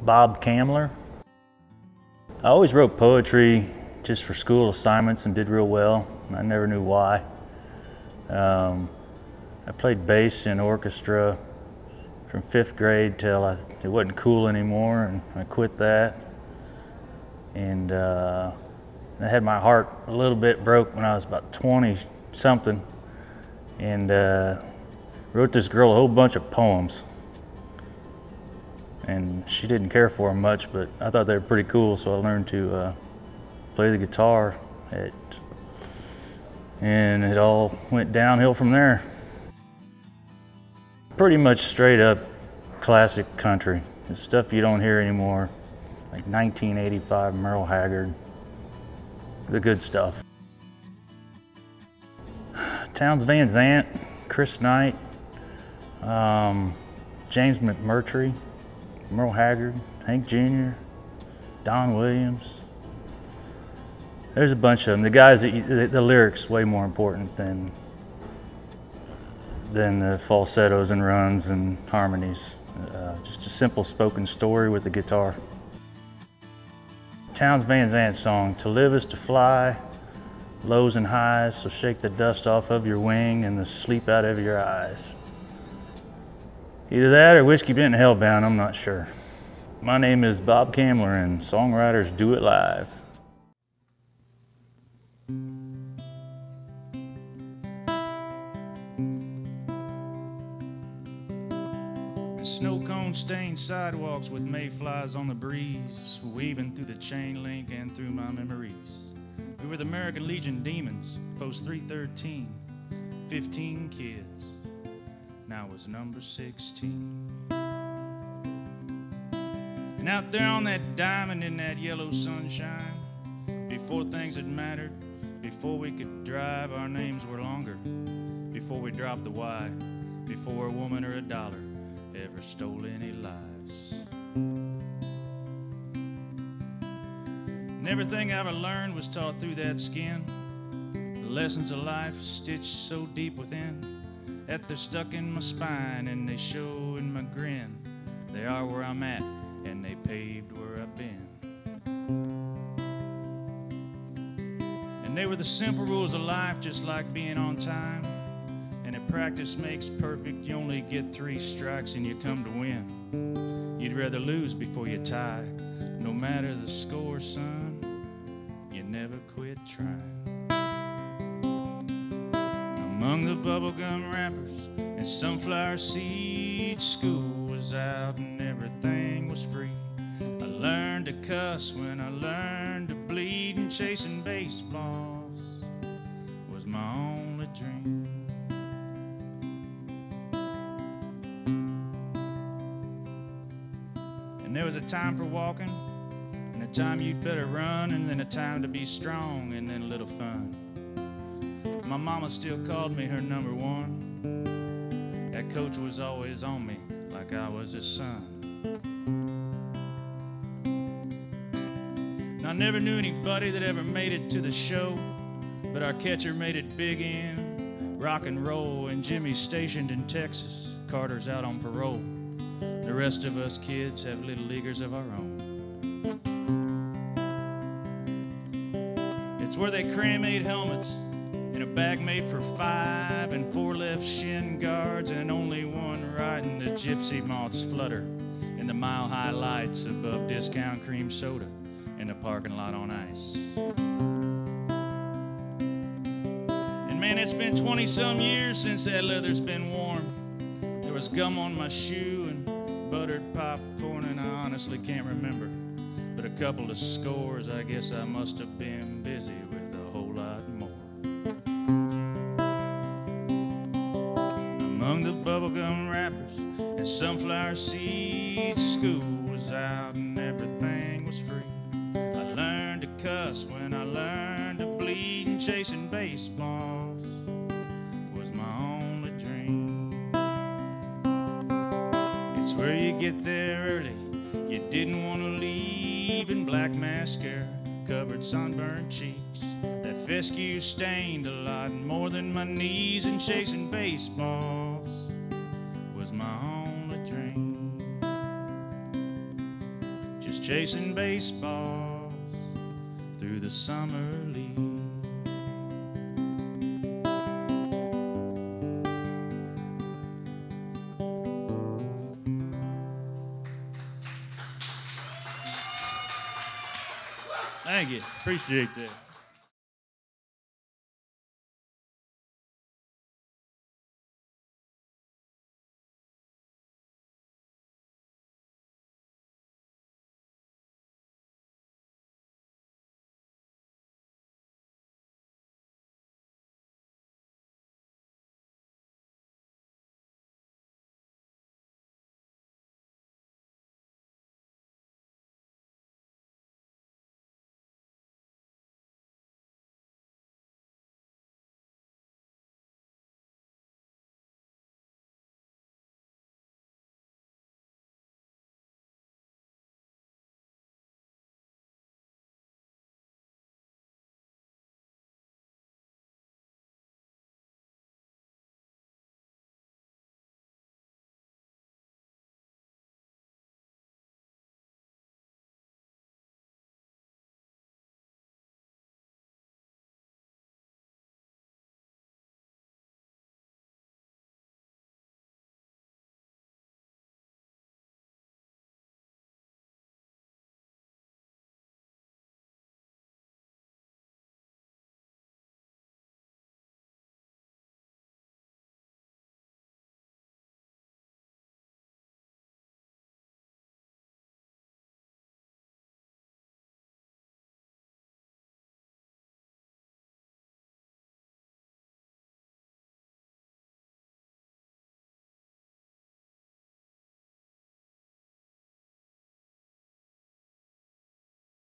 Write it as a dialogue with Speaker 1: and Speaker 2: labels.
Speaker 1: Bob Kamler. I always wrote poetry just for school assignments and did real well. I never knew why. I played bass in orchestra from 5th grade till it wasn't cool anymore, and I quit that. And I had my heart a little bit broke when I was about 20 something, and wrote this girl a whole bunch of poems. And she didn't care for them much, but I thought they were pretty cool, so I learned to play the guitar. And it all went downhill from there. Pretty much straight up classic country. It's stuff you don't hear anymore, like 1985 Merle Haggard, the good stuff. Townes Van Zandt, Chris Knight, James McMurtry, Merle Haggard, Hank Jr., Don Williams. There's a bunch of them. The guys, the lyrics way more important than the falsettos and runs and harmonies. Just a simple spoken story with the guitar. Townes Van Zandt song, "To live is to fly, lows and highs, so shake the dust off of your wing and the sleep out of your eyes." Either that or Whiskey Bent and Hellbound, I'm not sure. My name is Bob Kamler, and Songwriters do it live. Snow-cone-stained sidewalks with mayflies on the breeze, weaving through the chain link and through my memories. We were the American Legion Demons, post 313, 15 kids. Now was number 16. And out there on that diamond in that yellow sunshine, before things had mattered, before we could drive, our names were longer. Before we dropped the Y, before a woman or a dollar ever stole any lives. And everything I ever learned was taught through that skin. The lessons of life stitched so deep within that they're stuck in my spine and they show in my grin. They are where I'm at and they paved where I've been. And they were the simple rules of life, just like being on time. And if practice makes perfect, you only get 3 strikes and you come to win. You'd rather lose before you tie. No matter the score, son, you never quit trying. Among the bubblegum wrappers and sunflower seeds, school was out and everything was free. I learned to cuss when I learned to bleed, and chasing baseballs was my only dream. And there was a time for walking, and a time you'd better run, and then a time to be strong, and then a little fun. My mama still called me her number 1. That coach was always on me like I was his son. And I never knew anybody that ever made it to the show, but our catcher made it big in rock and roll, and Jimmy's stationed in Texas, Carter's out on parole. The rest of us kids have little leaguers of our own. It's where they cram 8 helmets in a bag made for 5, and 4 left shin guards and only 1 right, and the gypsy moths flutter in the mile-high lights above discount cream soda in the parking lot on ice. And man, it's been 20-some years since that leather's been warm. There was gum on my shoe and buttered popcorn, and I honestly can't remember. But a couple of scores, I guess I must have been busy with a whole lot more. Among the bubblegum wrappers and sunflower seeds, school was out and everything was free. I learned to cuss when I learned to bleed, and chasing baseballs was my only dream. It's where you get there early, you didn't want to leave, and black mascara covered sunburned cheeks. That fescue stained a lot more than my knees, and chasing baseballs was my only dream. just chasing baseballs through the summer leaves. Thank you. Appreciate that.